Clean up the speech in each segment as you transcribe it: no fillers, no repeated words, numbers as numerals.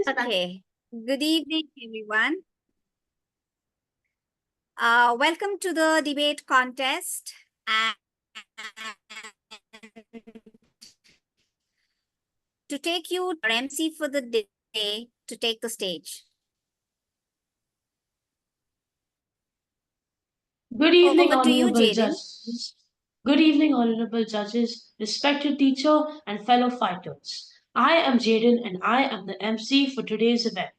Okay. Good evening, everyone. Welcome to the debate contest. And to take you our MC for the day to take the stage. Good evening, Over to you, honorable Jaden. judges. Good evening, honorable judges, respected teacher, and fellow fighters. I am Jaden and I am the MC for today's event.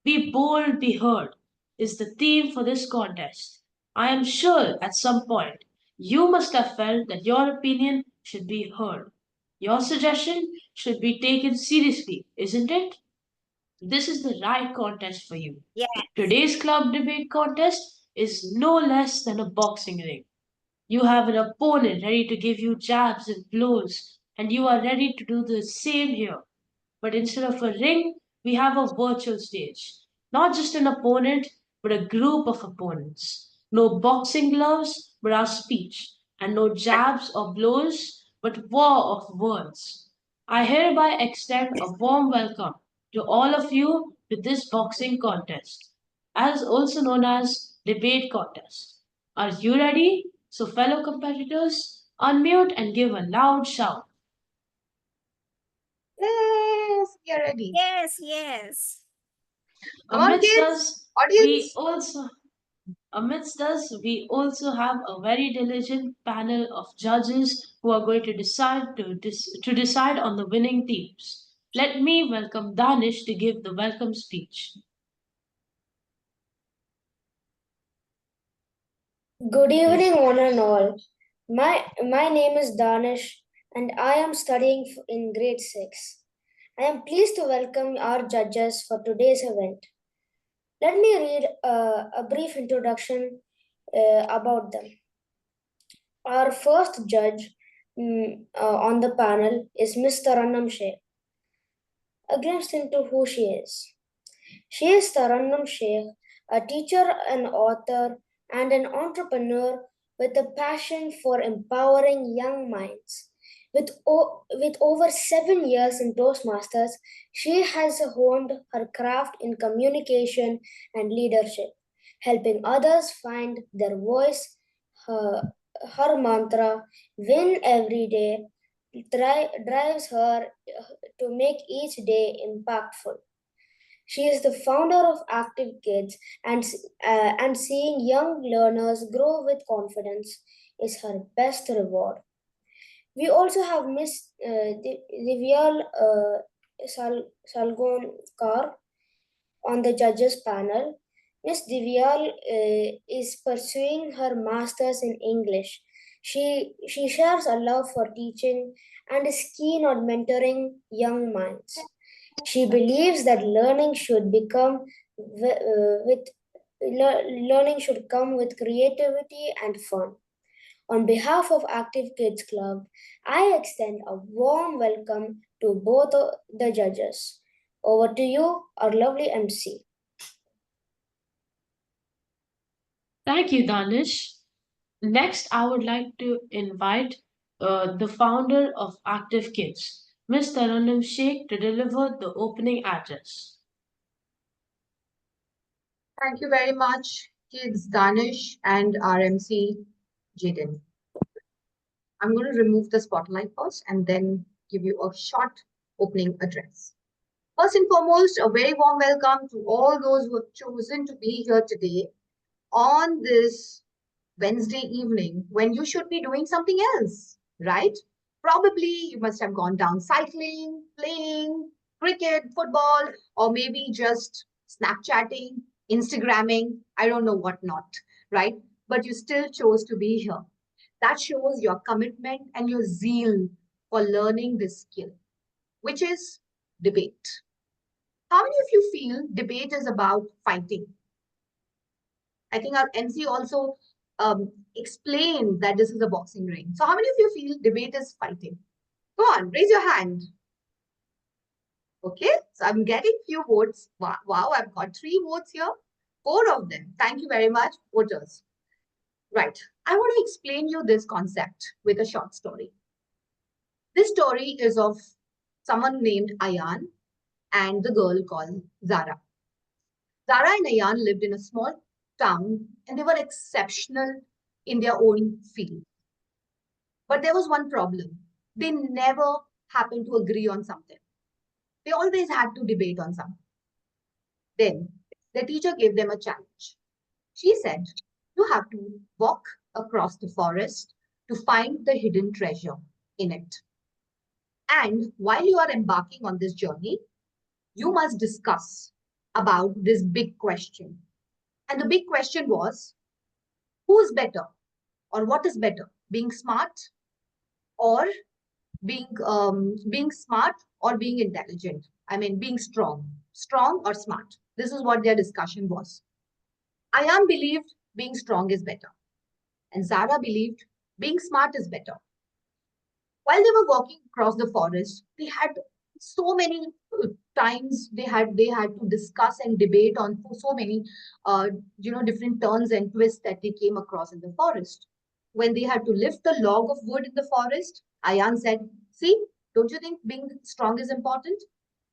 Be bold, be heard is the theme for this contest. I am sure at some point you must have felt that your opinion should be heard. Your suggestion should be taken seriously, isn't it? This is the right contest for you. Yes. Today's club debate contest is no less than a boxing ring. You have an opponent ready to give you jabs and blows, and you are ready to do the same here. But instead of a ring, we have a virtual stage. Not just an opponent, but a group of opponents. No boxing gloves, but our speech. And no jabs or blows, but war of words. I hereby extend a warm welcome to all of you to this boxing contest, as also known as debate contest. Are you ready? So, fellow competitors, unmute and give a loud shout. Yes, we are ready. Yes. Come on, Amidst kids. us, Audience. we also have a very diligent panel of judges who are going to decide on the winning teams. Let me welcome Danish to give the welcome speech. Good evening, one and all. My name is Danish, and I am studying in grade 6. I am pleased to welcome our judges for today's event. Let me read a brief introduction about them. Our first judge on the panel is Ms. Tarannum Sheikh. A glimpse into who she is. She is Tarannum Sheikh, a teacher, an author, and an entrepreneur with a passion for empowering young minds. With over 7 years in Toastmasters, she has honed her craft in communication and leadership, helping others find their voice. Her mantra, win every day, drives her to make each day impactful. She is the founder of Active Kids, and seeing young learners grow with confidence is her best reward. We also have Miss Divyal Salgonkar on the judges panel. Miss Divyal is pursuing her master's in English. She shares a love for teaching and is keen on mentoring young minds. She believes that learning should come with creativity and fun. On behalf of Active Kids Club, I extend a warm welcome to both the judges. Over to you, our lovely MC. Thank you, Danish. Next, I would like to invite the founder of Active Kids, Ms. Taranum Sheikh, to deliver the opening address. Thank you very much, kids Danish and RMC Jaden. I'm going to remove the spotlight first and then give you a short opening address. First and foremost, a very warm welcome to all those who have chosen to be here today on this Wednesday evening when you should be doing something else, right? Probably you must have gone down cycling, playing cricket, football, or maybe just Snapchatting, Instagramming, I don't know what not, right? But you still chose to be here. That shows your commitment and your zeal for learning this skill, which is debate. How many of you feel debate is about fighting? I think our MC also explained that this is a boxing ring. So how many of you feel debate is fighting? Go on, raise your hand. Okay, so I'm getting few votes. Wow, I've got 3 votes here. 4 of them. Thank you very much, voters. Right, I want to explain you this concept with a short story. This story is of someone named Ayan. and the girl called Zara. Zara and Ayan lived in a small town and they were exceptional in their own field. But there was one problem. They never happened to agree on something. They always had to debate on something. Then the teacher gave them a challenge. She said, you have to walk across the forest to find the hidden treasure in it. And while you are embarking on this journey, you must discuss about this big question. And the big question was, who's better or what is better, being smart or being smart or being intelligent? I mean, being strong or smart. This is what their discussion was. Ayan believed being strong is better, and Zara believed being smart is better. While they were walking across the forest, they had so many times they had to discuss and debate on so many different turns and twists that they came across in the forest. When they had to lift the log of wood in the forest, Ayan said, see, don't you think being strong is important?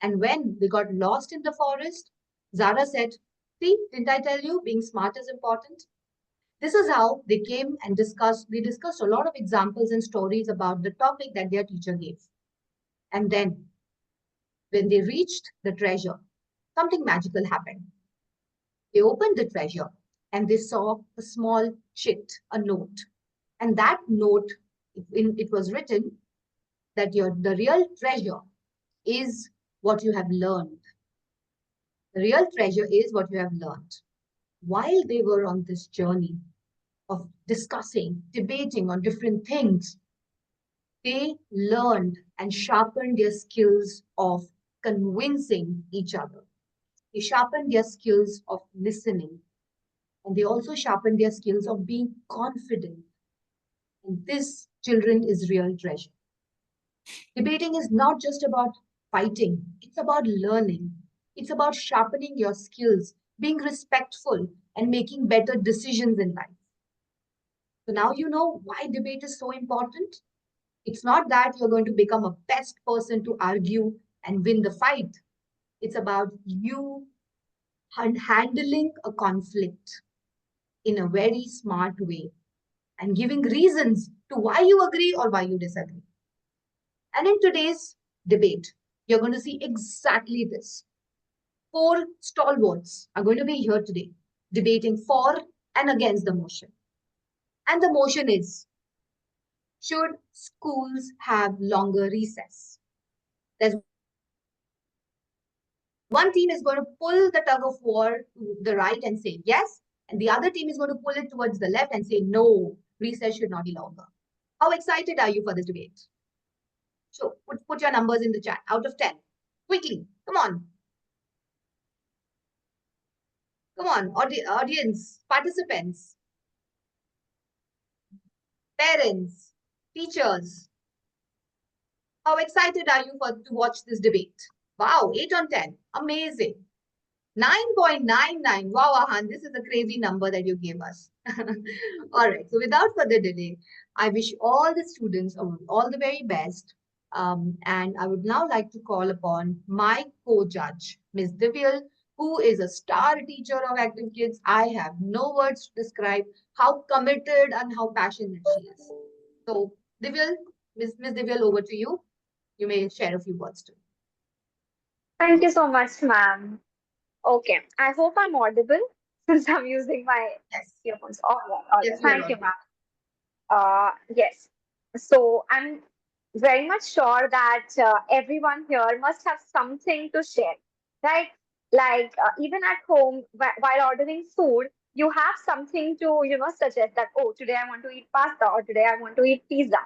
And when they got lost in the forest, Zara said, see, didn't I tell you being smart is important? This is how they came and discussed. They discussed a lot of examples and stories about the topic that their teacher gave. And then, when they reached the treasure, something magical happened. They opened the treasure and they saw a small chit, a note. And that note, it was written that the real treasure is what you have learned. The real treasure is what you have learned. While they were on this journey of discussing, debating on different things, they learned and sharpened their skills of convincing each other. They sharpened their skills of listening. And they also sharpened their skills of being confident. And this, children, is real treasure. Debating is not just about fighting, it's about learning. It's about sharpening your skills, being respectful, and making better decisions in life. So now you know why debate is so important. It's not that you're going to become a best person to argue and win the fight. It's about you handling a conflict in a very smart way and giving reasons to why you agree or why you disagree. And in today's debate, you're going to see exactly this. 4 stalwarts are going to be here today, debating for and against the motion. And the motion is, should schools have longer recess? There's one team is going to pull the tug of war to the right and say yes, and the other team is going to pull it towards the left and say no, recess should not be longer. How excited are you for this debate? So put your numbers in the chat out of 10. Quickly, come on. Come on, audience, participants, parents, teachers. How excited are you to watch this debate? Wow, 8 on 10. Amazing. 9.99. Wow, Ahan, this is a crazy number that you gave us. All right, so without further delay, I wish all the students all the very best. And I would now like to call upon my co-judge, Ms. Divyal, who is a star teacher of Active Kids. I have no words to describe how committed and how passionate she is. So, Divyal, Ms. Divyal, over to you. You may share a few words too. Thank you so much, ma'am. Okay, I hope I'm audible since I'm using my Yes, earphones. All right, all right. yes, you are Thank you, on. ma'am. Yes. So I'm very much sure that everyone here must have something to share, right? Like even at home, while ordering food, you have something to, suggest that, oh, today I want to eat pasta or today I want to eat pizza,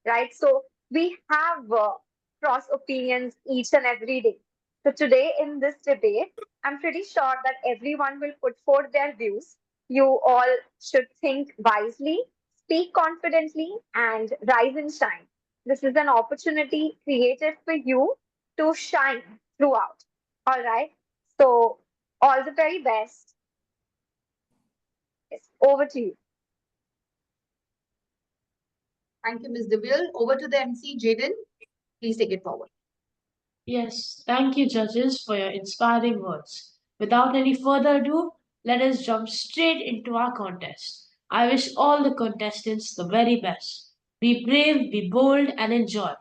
right? So we have cross opinions each and every day. So today in this debate, I'm pretty sure that everyone will put forth their views. You all should think wisely, speak confidently, and rise and shine. This is an opportunity created for you to shine throughout. All right. So, all the very best. Yes, over to you. Thank you, Ms. Divyal. Over to the MC, Jaden. Please take it forward. Yes, thank you, judges, for your inspiring words. Without any further ado, let us jump straight into our contest. I wish all the contestants the very best. Be brave, be bold, and enjoy.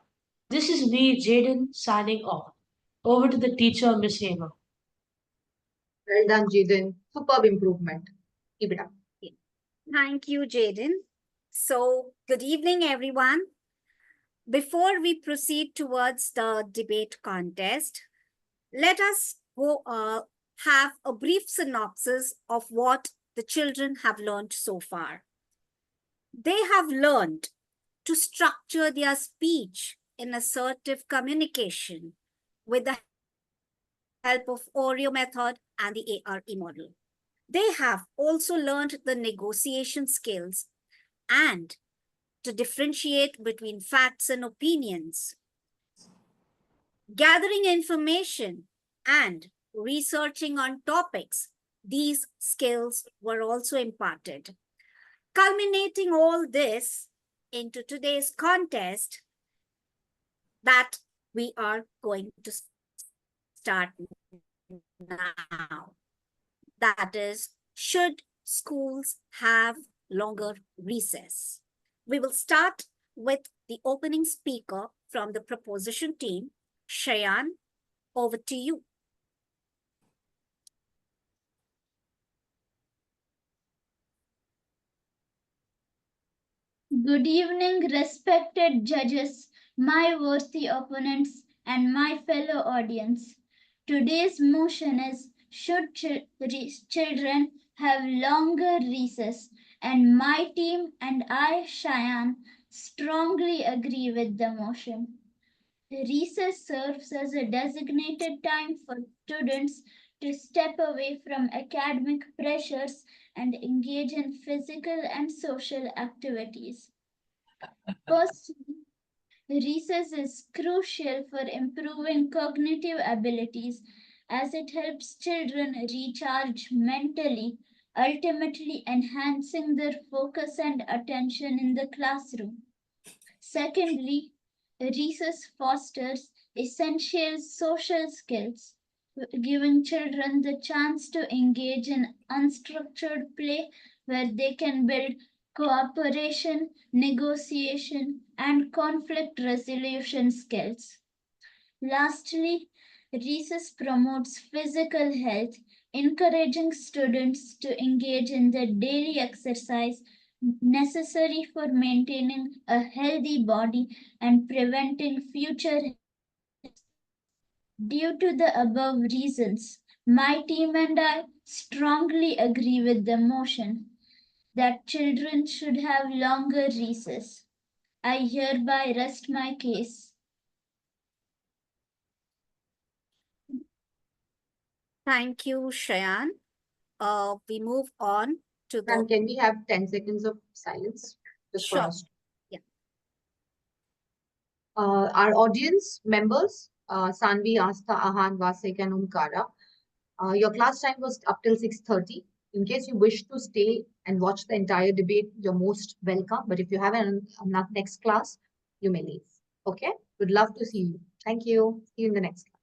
This is me, Jaden, signing off. Over to the teacher, Miss Hema. Well done, Jaden. Superb improvement. Keep it up. Thank you, Jaden. So, good evening, everyone. Before we proceed towards the debate contest, let us have a brief synopsis of what the children have learned so far. They have learned to structure their speech in assertive communication with the help of Oreo method and the ARE model. They have also learned the negotiation skills and to differentiate between facts and opinions. Gathering information and researching on topics, these skills were also imparted. Culminating all this into today's contest that we are going to start now. That is, should schools have longer recess? We will start with the opening speaker from the proposition team. Shayan, over to you. Good evening, respected judges, my worthy opponents, and my fellow audience. Today's motion is should children have longer recess? And my team and I, Cheyenne, strongly agree with the motion. Recess serves as a designated time for students to step away from academic pressures and engage in physical and social activities. Firstly, recess is crucial for improving cognitive abilities as it helps children recharge mentally, ultimately enhancing their focus and attention in the classroom. Secondly, recess fosters essential social skills, giving children the chance to engage in unstructured play where they can build cooperation, negotiation, and conflict resolution skills. Lastly, recess promotes physical health, encouraging students to engage in the daily exercise necessary for maintaining a healthy body and preventing future. Due to the above reasons, my team and I strongly agree with the motion that children should have longer recess. I hereby rest my case. Thank you, Shayan. We move on to the... And can we have 10 seconds of silence just for Sure. us? Yeah. Our audience members, Sanvi, Asta, Ahan, Vasik, and Omkara, your class time was up till 6:30. In case you wish to stay and watch the entire debate, you're most welcome. But if you have an next class, you may leave. Okay? Would love to see you. Thank you. See you in the next class.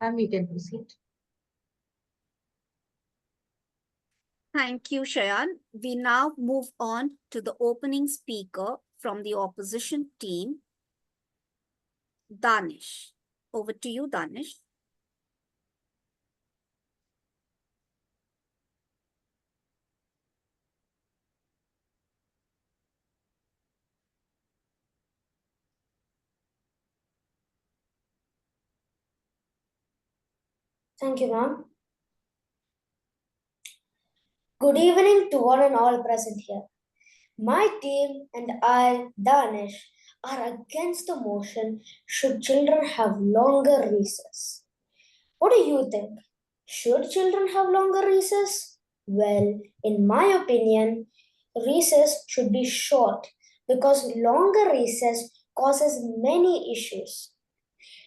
And we can proceed. Thank you, Shayan. We now move on to the opening speaker from the opposition team, Danish. Over to you, Danish. Thank you, ma'am. Good evening to one and all present here. My team and I, Danish, are against the motion should children have longer recess. What do you think? Should children have longer recess? Well, in my opinion, recess should be short because longer recess causes many issues.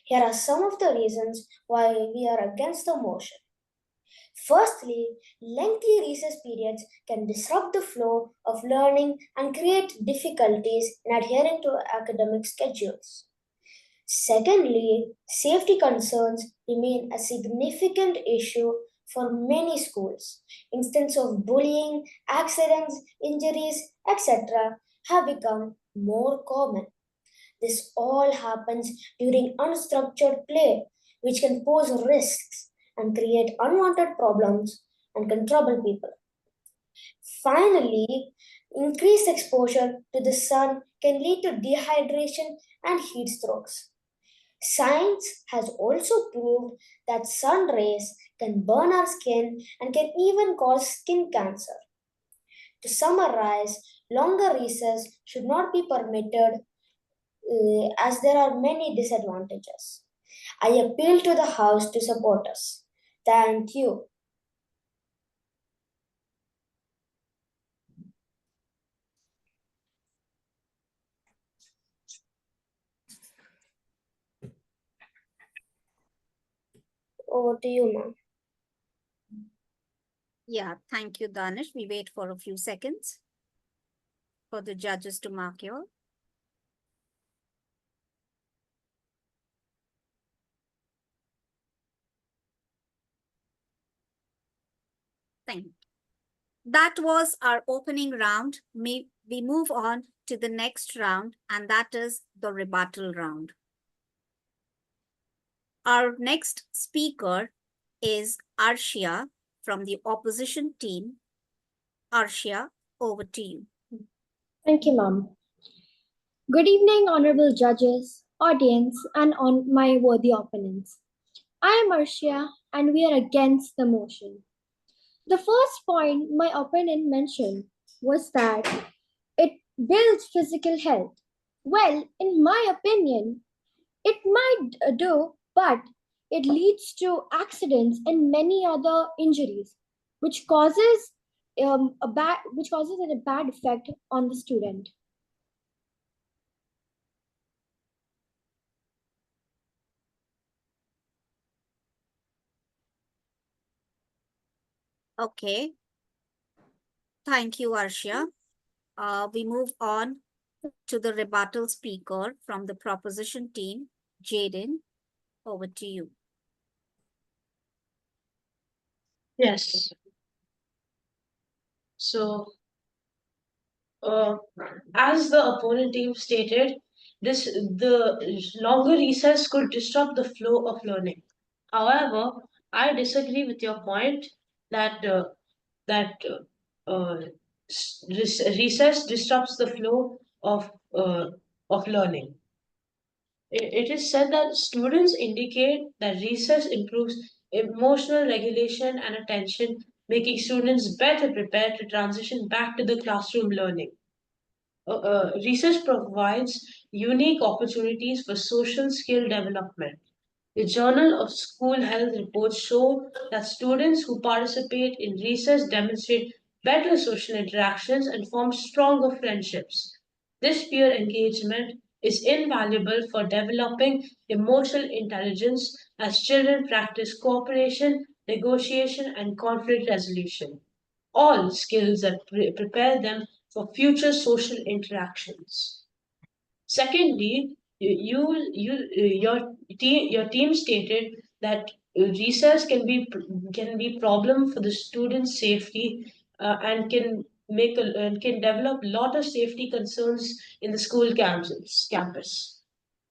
Here are some of the reasons why we are against the motion. Firstly, lengthy recess periods can disrupt the flow of learning and create difficulties in adhering to academic schedules. Secondly, safety concerns remain a significant issue for many schools. Instances of bullying, accidents, injuries, etc. have become more common. This all happens during unstructured play, which can pose risks and create unwanted problems and can trouble people. Finally, increased exposure to the sun can lead to dehydration and heat strokes. Science has also proved that sun rays can burn our skin and can even cause skin cancer. To summarize, longer recess should not be permitted as there are many disadvantages. I appeal to the House to support us. Thank you. Over to you, ma'am. Yeah, thank you, Danish. We wait for a few seconds for the judges to mark your. Thank you. That was our opening round. We move on to the next round, and that is the rebuttal round. Our next speaker is Arshia from the opposition team. Arshia, over to you. Thank you, Mom. Good evening, honorable judges, audience, and on my worthy opponents. I am Arshia, and we are against the motion. The first point my opponent mentioned was that it builds physical health. Well, in my opinion, it might do, but it leads to accidents and many other injuries, which causes which causes a bad effect on the student. Okay. Thank you, Arshia. We move on to the rebuttal speaker from the proposition team. Jaden, over to you. Yes. So, uh, as the opponent team stated, the longer recess could disrupt the flow of learning. However, I disagree with your point that that recess disrupts the flow of learning. It is said that students indicate that recess improves emotional regulation and attention, making students better prepared to transition back to the classroom learning. Research provides unique opportunities for social skill development. The Journal of School Health reports show that students who participate in research demonstrate better social interactions and form stronger friendships. This peer engagement is invaluable for developing emotional intelligence as children practice cooperation, negotiation, and conflict resolution, all skills that prepare them for future social interactions. Secondly, your team stated that recess can be problem for the student's safety and can develop a lot of safety concerns in the school campus.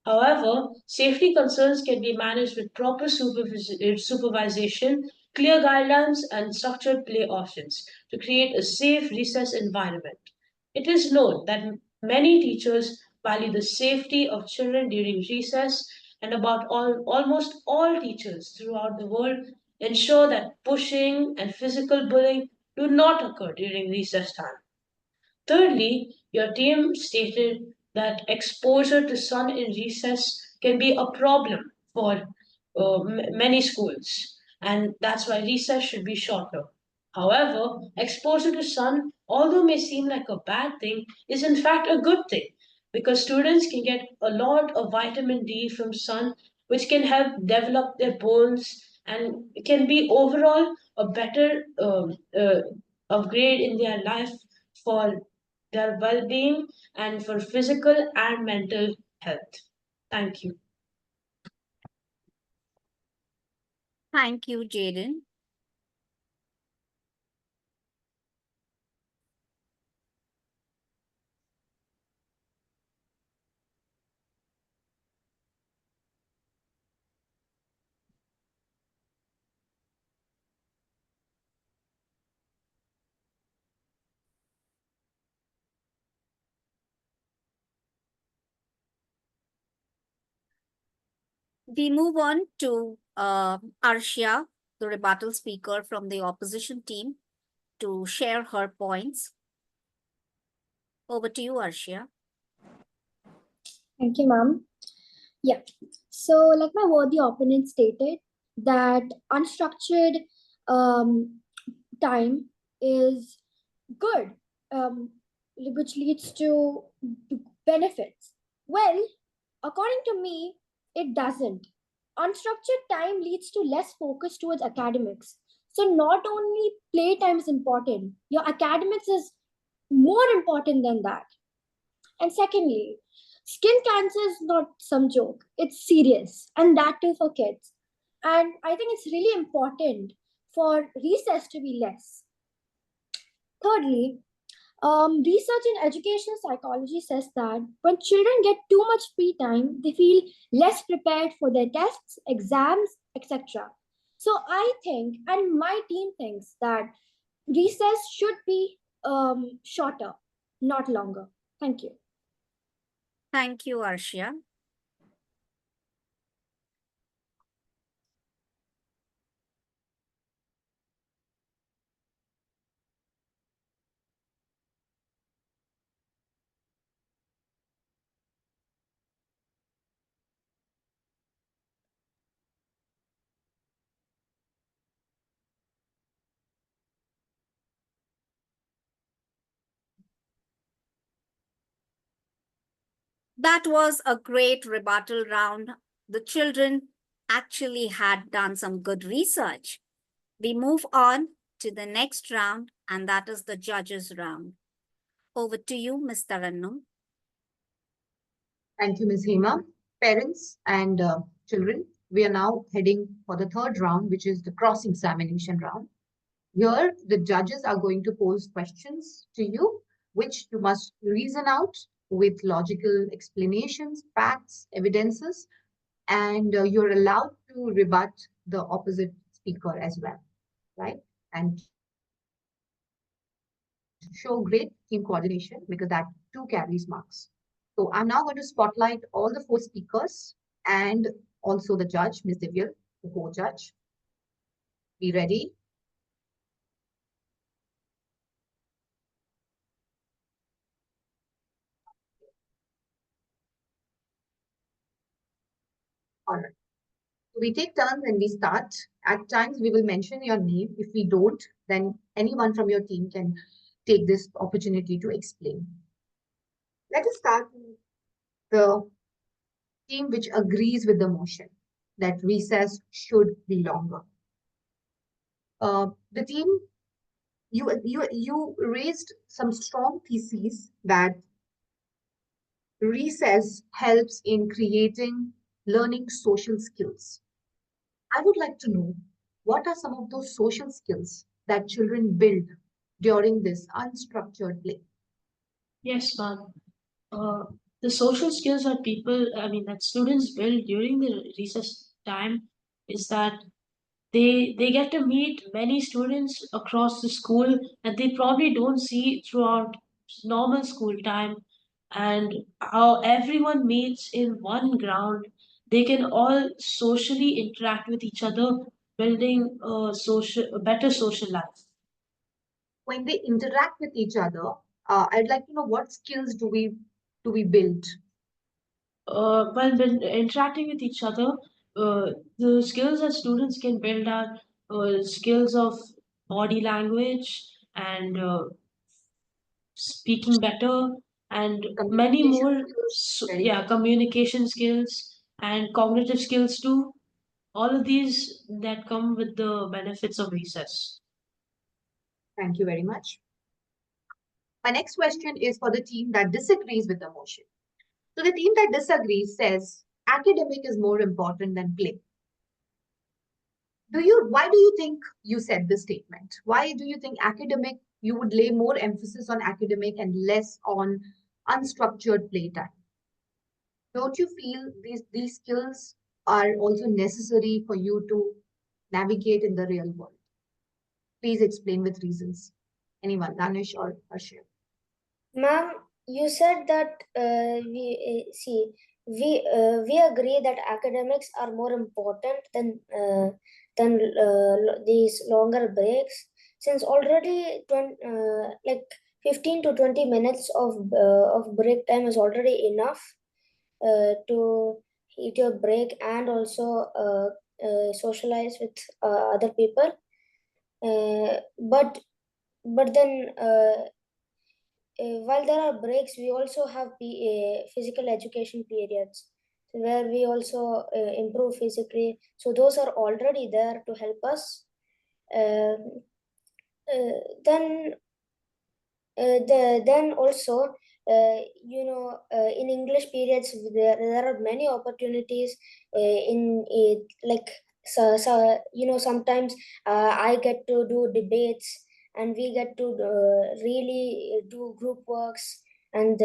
However, safety concerns can be managed with proper supervision, clear guidelines, and structured play options to create a safe recess environment. It is known that many teachers value the safety of children during recess, and almost all teachers throughout the world ensure that pushing and physical bullying do not occur during recess time. Thirdly, your team stated that exposure to sun in recess can be a problem for many schools, and that's why recess should be shorter. However, exposure to sun, although may seem like a bad thing, is in fact a good thing because students can get a lot of vitamin D from sun, which can help develop their bones and can be overall a better upgrade in their life for their well-being and for physical and mental health. Thank you. Thank you, Jaden. We move on to Arshia, the rebuttal speaker from the opposition team, to share her points. Over to you, Arshia. Thank you, ma'am. Yeah. So, like my worthy opponent stated, that unstructured time is good, which leads to benefits. Well, according to me, it doesn't. Unstructured time leads to less focus towards academics. So, not only playtime is important, your academics is more important than that. And secondly, skin cancer is not some joke, it's serious, and that too for kids. And I think it's really important for recess to be less. Thirdly, research in educational psychology says that when children get too much free time, they feel less prepared for their tests, exams, etc. So I think, and my team thinks, that recess should be shorter, not longer. Thank you. Thank you, Arshia. That was a great rebuttal round. The children actually had done some good research. We move on to the next round, and that is the judges round. Over to you, Mr. Annum. Thank you, Ms. Hema. Parents and children, we are now heading for the third round, which is the cross-examination round. Here, the judges are going to pose questions to you, which you must reason out with logical explanations, facts, evidences, and you're allowed to rebut the opposite speaker as well, right? And show great team coordination because that too carries marks. So I'm now going to spotlight all the four speakers and also the judge, Ms. Divya, the co-judge. Be ready. All right. So we take turns and we start. At times we will mention your name. If we don't, then anyone from your team can take this opportunity to explain. Let us start with the team which agrees with the motion that recess should be longer. The team, you raised some strong theses that recess helps in creating learning social skills. I would like to know what are some of those social skills that children build during this unstructured play? Yes, ma'am. Uh, the social skills that that students build during the recess time is that they get to meet many students across the school that they probably don't see throughout normal school time, and how everyone meets in one ground. They can all socially interact with each other, building a better social life. When they interact with each other, I'd like to know what skills do we build? When interacting with each other, the skills that students can build are skills of body language and speaking better, and many Communication more. skills, So, very yeah, good. communication skills and cognitive skills too. all of these that come with the benefits of recess. Thank you very much. My next question is for the team that disagrees with the motion. So the team that disagrees says academic is more important than play. Why do you think you said this statement? Why do you think academic, you would lay more emphasis on academic and less on unstructured playtime? Don't you feel these skills are also necessary for you to navigate in the real world? Please explain with reasons. Anyone, Danish or Harshil? Ma'am, you said that we agree that academics are more important than these longer breaks, since already 15 to 20 minutes of break time is already enough to eat your break and also socialize with other people. But then while there are breaks, we also have physical education periods where we also improve physically. So those are already there to help us. Um then then also in English periods there are many opportunities in it, like sometimes I get to do debates, and we get to really do group works and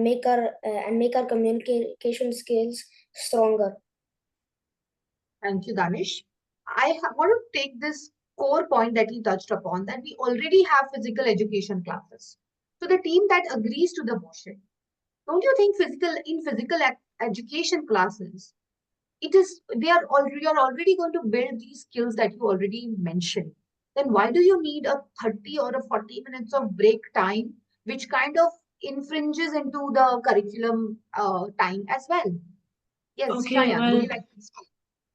make our communication skills stronger. Thank you, Danish. Want to take this core point that you touched upon, that we already have physical education classes. So the team that agrees to the motion, don't you think physical education classes, it is they are already you're already going to build these skills that you already mentioned? Then why do you need a 30 or a 40 minutes of break time, which kind of infringes into the curriculum time as well? Yes, Okay, Shayan, would well, you like to speak?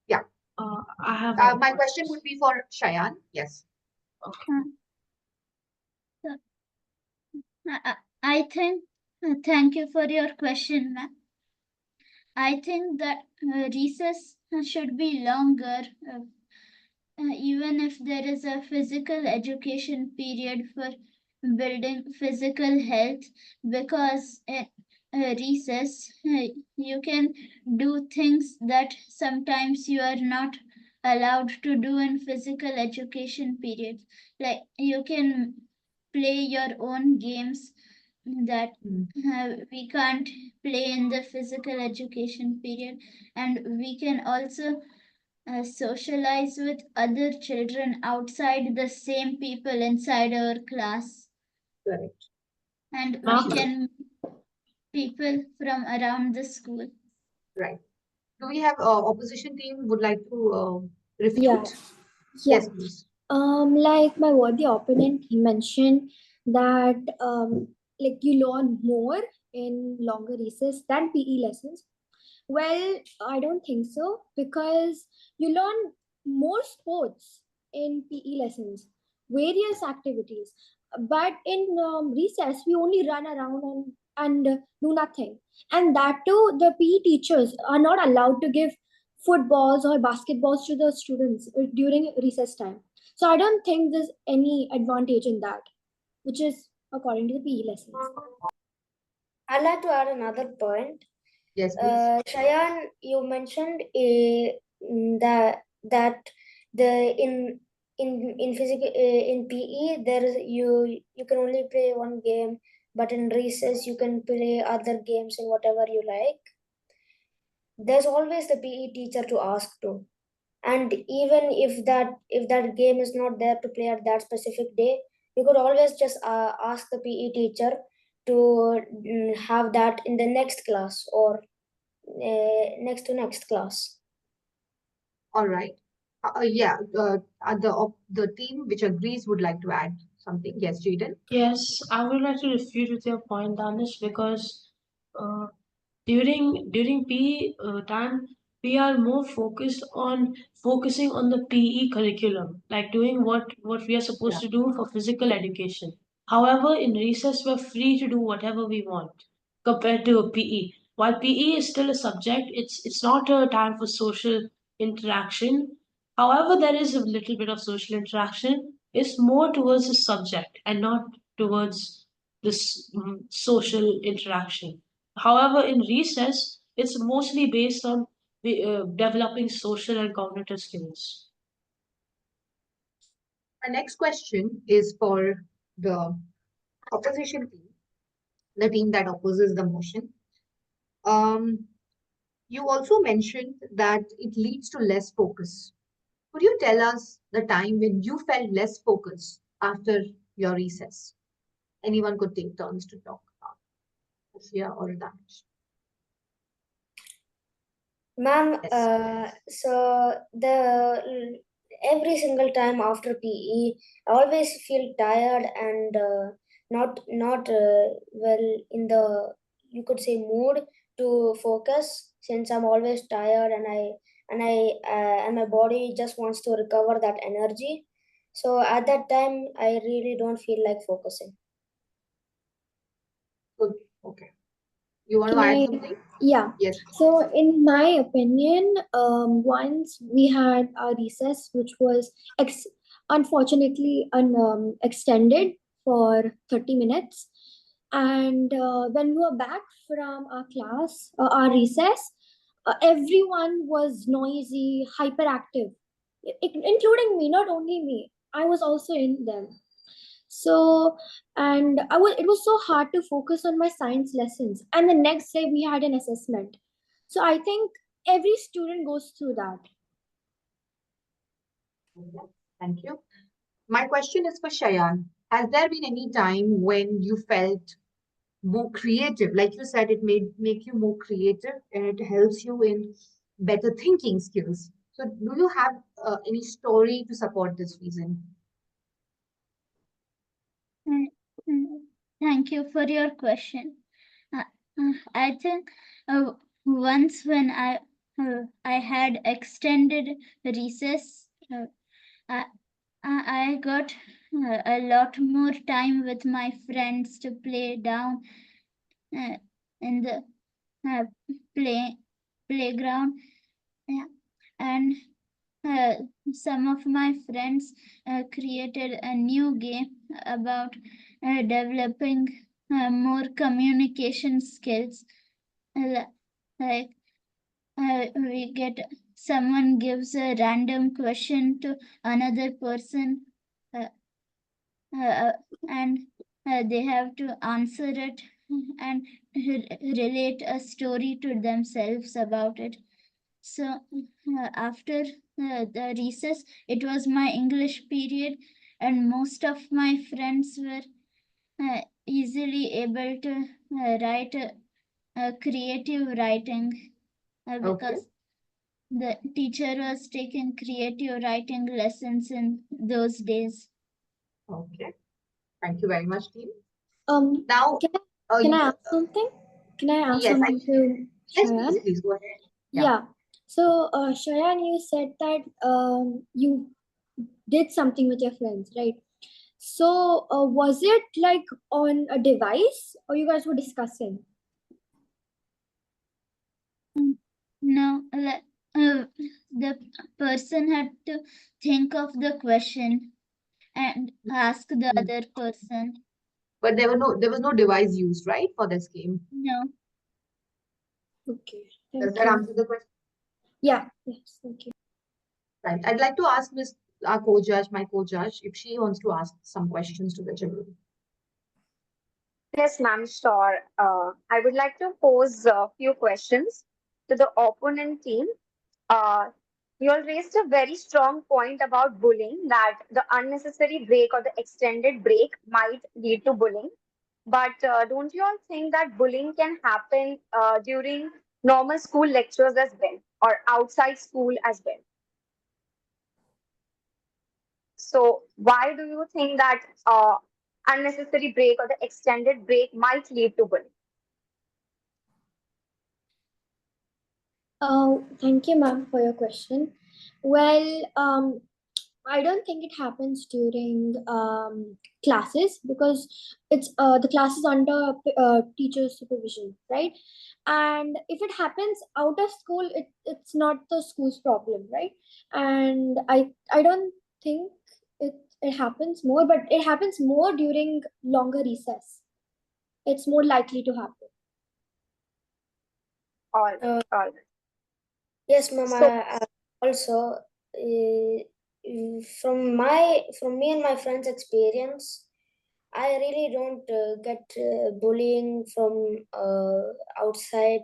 Yeah. I have a My point. question would be for Shayan. Yes. Uh, so, I think, thank you for your question, ma'am. I think that recess should be longer, even if there is a physical education period for building physical health, because at recess you can do things that sometimes you are not allowed to do in physical education periods, like you can play your own games that we can't play in the physical education period, and we can also socialize with other children outside the same people inside our class, Correct. and we Ma'am, can meet people from around the school. Right. Do we have opposition team would like to Yeah, refute? yeah. Yes, please. Like my worthy opponent, he mentioned that like you learn more in longer recess than PE lessons. Well, I don't think so, because you learn more sports in PE lessons, various activities. But in recess, we only run around and do nothing. And that too, the PE teachers are not allowed to give footballs or basketballs to the students during recess time. So I don't think there's any advantage in that, which is according to the PE lessons. I'd like to add another point. Yes, please. Shayan, you mentioned that the in physical in PE there is you can only play one game, but in recess you can play other games and whatever you like. There's always the PE teacher to ask to, and even if that game is not there to play at that specific day, you could always just ask the PE teacher to have that in the next class or next to next class. All right. Yeah. The team which agrees would like to add something. Yes, Jaden. yes, I would like to refute with your point, Danish, because uh, during PE time, we are more focusing on the PE curriculum, like doing what we are supposed Yeah. to do for physical education. However, in recess, we're free to do whatever we want compared to a PE. While PE is still a subject, it's not a time for social interaction. However, there is a little bit of social interaction. It's more towards the subject and not towards this social interaction. However, in recess, it's mostly based on developing social and cognitive skills. Our next question is for the opposition team, the team that opposes the motion. Um, you also mentioned that it leads to less focus. Could you tell us the time when you felt less focus after your recess? Anyone could take turns to talk about Ashia or Danish. Ma'am, Yes. so every single time after PE, I always feel tired and not well in the, you could say, mood to focus, since I'm always tired and and my body just wants to recover that energy. So at that time, I really don't feel like focusing. Good. Okay. You want to Can add I? something? Yeah. Yes. So, in my opinion, once we had a recess, which was unfortunately extended for 30 minutes. And when we were back from our class, our recess, everyone was noisy, hyperactive, including me, not only me. I was also in them. So, and it was so hard to focus on my science lessons. And the next day we had an assessment. So I think every student goes through that. Okay. Thank you. My question is for Shayan. Has there been any time when you felt more creative? Like you said, it made make you more creative and it helps you in better thinking skills. So, do you have any story to support this reason? Mm, mm. Thank you for your question. Uh, I think once when I had extended recess, I I got a lot more time with my friends to play down uh, in the uh, play playground. Yeah. And uh, some of my friends created a new game about developing more communication skills. Uh, like we get someone gives a random question to another person, uh, uh, and they have to answer it and relate a story to themselves about it. So after the recess, it was my English period, and most of my friends were easily able to write a creative writing Okay. because the teacher was taking creative writing lessons in those days. Okay. Thank you very much, team. Um, Now, can can I ask something? Can I ask yes, something to yes, Shayan? please go ahead. Yeah. Yeah. So, Shayan, you said that you did something with your friends, right? So, was it like on a device or you guys were discussing? No, the person had to think of the question and ask the Mm. other person. But there was no device used, right, for this game. No. Okay, Does thank that you. answer the question? Yeah, yes, thank you. Right. I'd like to ask Miss our co-judge, my co-judge, if she wants to ask some questions to the children. Yes, ma'am, sure. I would like to pose a few questions to the opponent team. Uh, you all raised a very strong point about bullying, that the unnecessary break or the extended break might lead to bullying. But don't you all think that bullying can happen during normal school lectures as well, or outside school as well? So, why do you think that unnecessary break or the extended break might lead to bullying? Thank you, ma'am, for your question. Well, I don't think it happens during classes because it's the class is under teacher supervision, right? And if it happens out of school, it's not the school's problem, right? And I don't think it happens more, but it happens more during longer recess. It's more likely to happen. All right, Uh, all right. yes, ma'am. So, Also, from me and my friends' experience, I really don't get bullying from outside.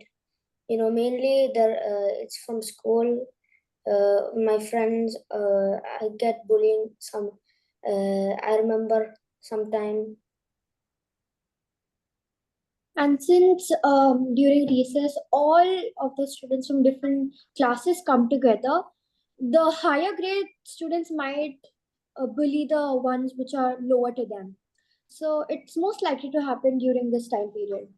Mainly it's from school. My friends, I get bullying some. I remember sometime. And since during recess, all of the students from different classes come together, the higher grade students might bully the ones which are lower to them. So it's most likely to happen during this time period.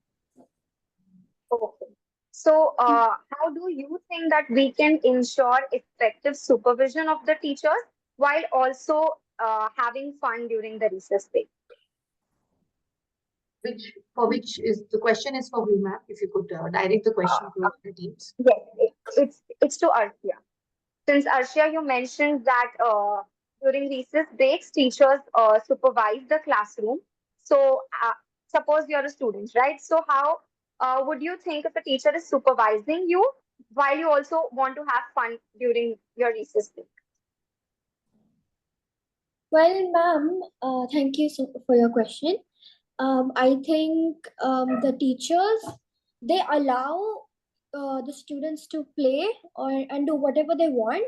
okay. So, how do you think that we can ensure effective supervision of the teachers while also having fun during the recess break? Which is the question is for whom, ma'am? If you could direct the question to the teams. Yes, it's to Arshia. Since Arshia, you mentioned that during recess breaks, teachers supervise the classroom. So, suppose you're a student, right? So, how would you think if a teacher is supervising you while you also want to have fun during your recess break? Well, ma'am, thank you for your question. I think the teachers they allow the students to play or and do whatever they want,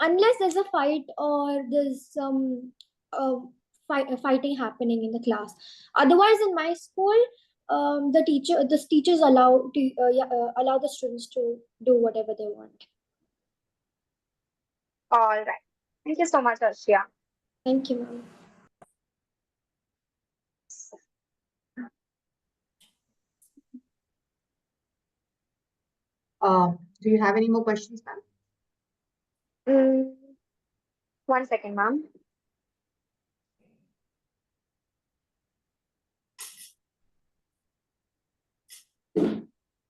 unless there's a fight or there's some fighting happening in the class. Otherwise, in my school, the teachers allow the students to do whatever they want. All right. Thank you so much, Arshia. Thank you, ma'am. Do you have any more questions, ma'am? Mm, 1 second, ma'am.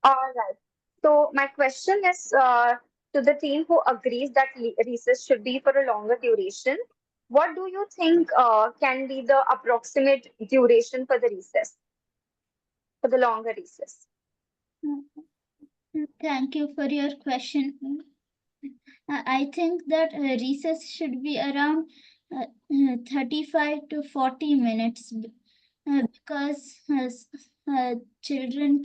All right. So my question is to the team who agrees that recess should be for a longer duration. What do you think can be the approximate duration for the recess, for the longer recess? Thank you for your question. I think that recess should be around 35 to 40 minutes because children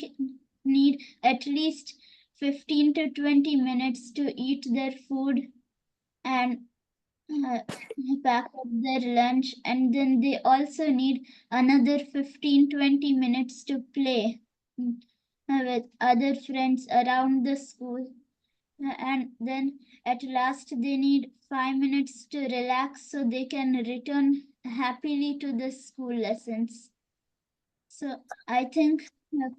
need at least 15 to 20 minutes to eat their food and uh, pack up their lunch, and then they also need another 15-20 minutes to play with other friends around the school, and then at last they need 5 minutes to relax so they can return happily to the school lessons. So I think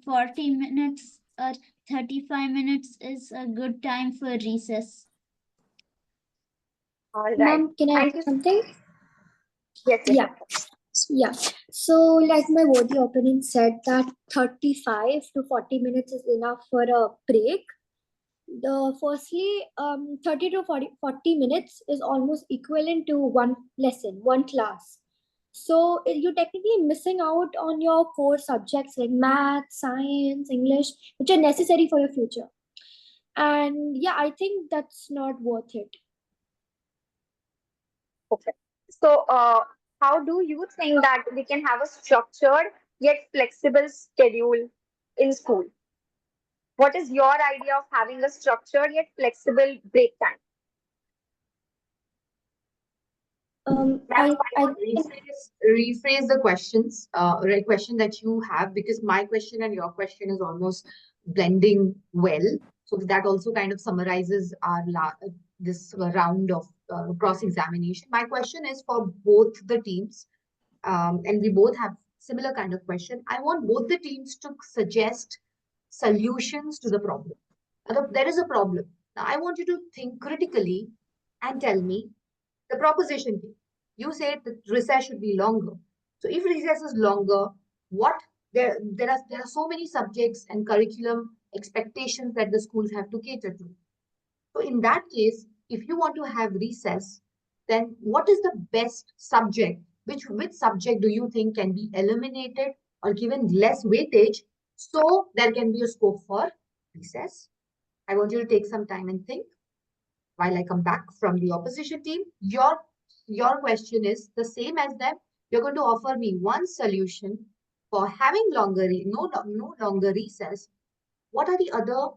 40 minutes or 35 minutes is a good time for recess. All right. Ma'am, can I add Thank you. something? Yes, yes, Yeah. of course. Yeah. So, like my worthy opponent said, that 35 to 40 minutes is enough for a break. Firstly, 30 to 40 minutes is almost equivalent to one lesson, one class. So, you're technically missing out on your core subjects like math, science, English, which are necessary for your future. And yeah, I think that's not worth it. Okay. So, how do you think that we can have a structured yet flexible schedule in school? What is your idea of having a structured yet flexible break time? Ma'am, I rephrase the questions, question that you have, because my question and your question is almost blending well. So that also kind of summarizes our this round of cross examination. My question is for both the teams, and we both have similar kind of question. I want both the teams to suggest solutions to the problem. Now, there is a problem. Now, I want you to think critically and tell me The proposition team, you said that recess should be longer. So if recess is longer, what there are so many subjects and curriculum expectations that the schools have to cater to. So in that case, if you want to have recess, then what is the best subject? Which subject do you think can be eliminated or given less weightage so there can be a scope for recess? I want you to take some time and think while I come back from the opposition team. Your question is the same as them. You're going to offer me one solution for having no longer recess. What are the other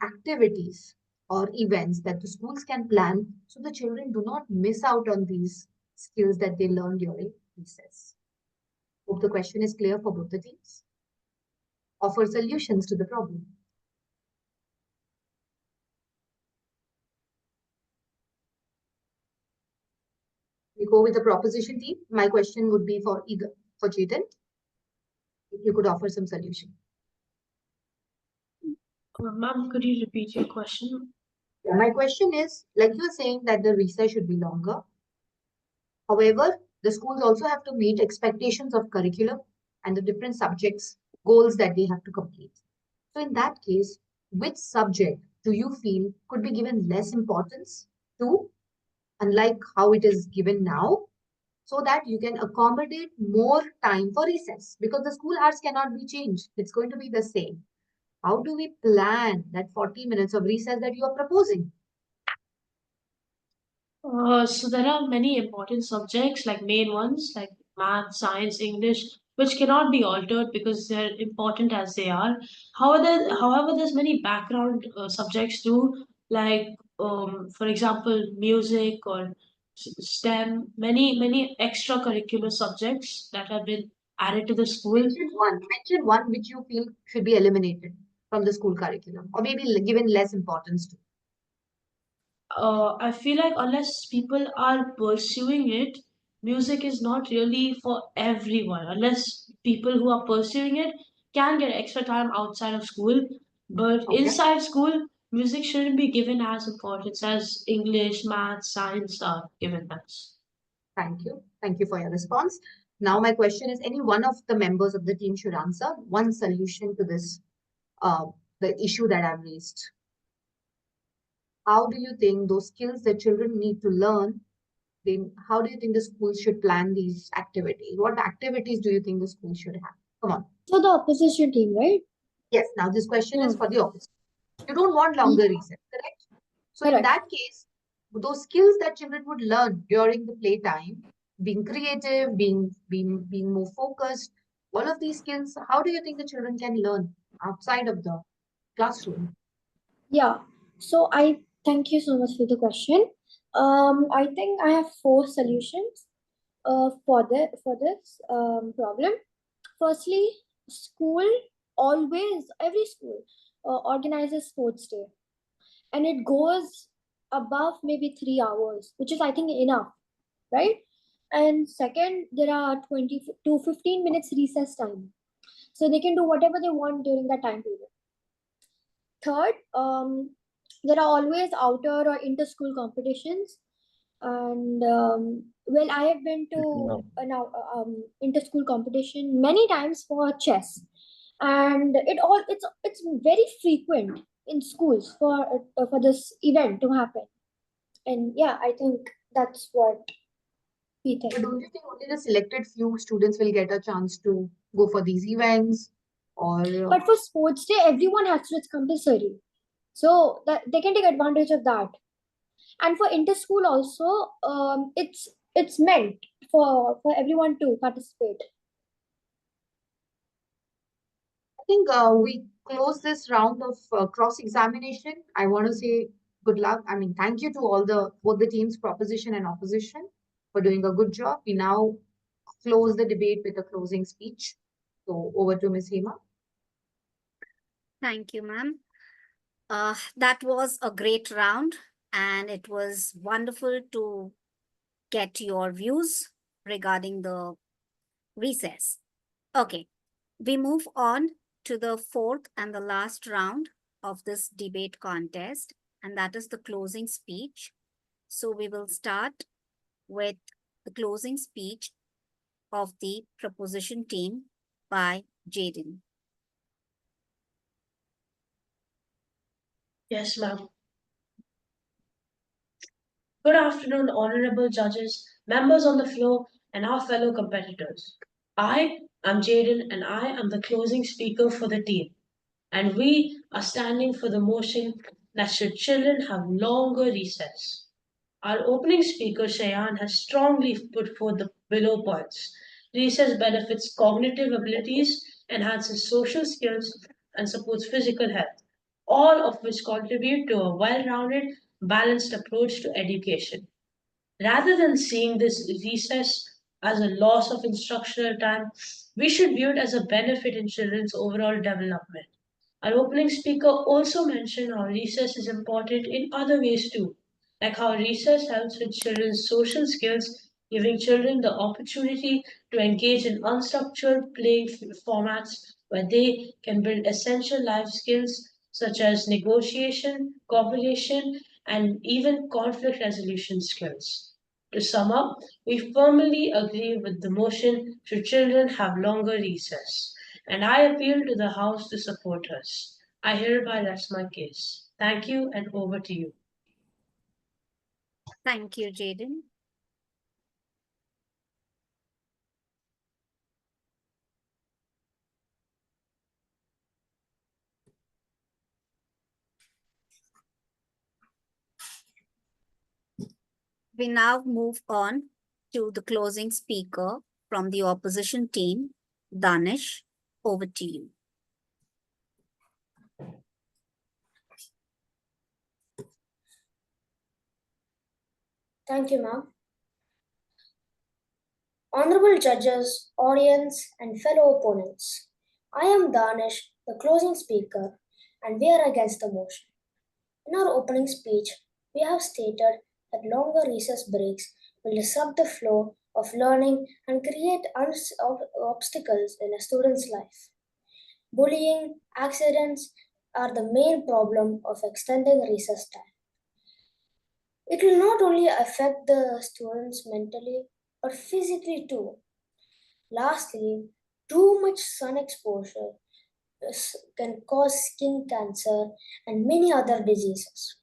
activities or events that the schools can plan so the children do not miss out on these skills that they learn during recess? Hope the question is clear for both the teams. Offer solutions to the problem. We go with the proposition team. My question would be for either for Chetan. If you could offer some solution. Ma'am, could you repeat your question? Yeah, my question is, like you were saying that the recess should be longer. However, the schools also have to meet expectations of curriculum and the different subjects, goals that they have to complete. So in that case, which subject do you feel could be given less importance to, unlike how it is given now, so that you can accommodate more time for recess? Because the school hours cannot be changed. It's going to be the same. How do we plan that 40 minutes of recess that you are proposing? So there are many important subjects, like main ones, like math, science, English, which cannot be altered because they're important as they are. However, there's many background subjects too, like for example, music or STEM. Many extracurricular subjects that have been added to the school. Mention one which you feel should be eliminated from the school curriculum, or maybe given less importance to. I feel like unless people are pursuing it, music is not really for everyone. Unless people who are pursuing it can get extra time outside of school, but Okay. inside school, music shouldn't be given as importance as English, math, science are given as. Thank you. Thank you for your response. Now, my question is, any one of the members of the team should answer one solution to this, the issue that I've raised. How do you think those skills that children need to learn, how do you think the schools should plan these activities? What activities do you think the schools should have? Come on. So the opposition team, right? Yes, now this question is Yeah. for the opposite. You don't want longer recess, correct? So in Correct. that case, those skills that children would learn during the playtime, being creative, being more focused, all of these skills, how do you think the children can learn outside of the classroom? Yeah. So I thank you so much for the question. I think I have four solutions for this problem. Firstly, school every school organizes sports day, and it goes above maybe 3 hours, which is I think enough, right? And second, there are 20 to 15 minutes recess time, so they can do whatever they want during that time period. Third, there are always outer or inter-school competitions, and well, I have been to now inter-school competition many times for chess, and it's very frequent in schools for this event to happen. And yeah, I think that's what we think. But don't you think only the selected few students will get a chance to go for these events? Or But for sports day, everyone has to, it's compulsory, so that they can take advantage of that. And for inter-school also, it's meant for everyone to participate. I think we close this round of cross-examination. I want to say good luck. I mean, thank you to both the teams, proposition and opposition, for doing a good job. We now close the debate with a closing speech. So over to Ms. Hema. Thank you, ma'am. That was a great round, and it was wonderful to get your views regarding the recess. Okay, we move on to the fourth and the last round of this debate contest, and that is the closing speech. So we will start with the closing speech of the proposition team by Jaden. Yes, ma'am. Good afternoon, honorable judges, members on the floor, and our fellow competitors. I am Jaden, and I am the closing speaker for the team. And we are standing for the motion that should children have longer recess. Our opening speaker, Shayan, has strongly put forth the below points. Recess benefits cognitive abilities, enhances social skills, and supports physical health, all of which contribute to a well rounded, balanced approach to education. Rather than seeing this recess as a loss of instructional time, we should view it as a benefit in children's overall development. Our opening speaker also mentioned how recess is important in other ways too, like how recess helps with children's social skills, giving children the opportunity to engage in unstructured playing formats where they can build essential life skills such as negotiation, cooperation, and even conflict resolution skills. To sum up, we firmly agree with the motion should children have longer recess, and I appeal to the House to support us. I hereby rest my case. Thank you, and over to you. Thank you, Jaden. We now move on to the closing speaker from the opposition team. Danish, over to you. Thank you, ma'am. Honorable judges, audience, and fellow opponents, I am Danish, the closing speaker, and we are against the motion. In our opening speech, we have stated that longer recess breaks will disrupt the flow of learning and create obstacles in a student's life. Bullying, accidents are the main problem of extending recess time. It will not only affect the students mentally but physically too. Lastly, too much sun exposure can cause skin cancer and many other diseases.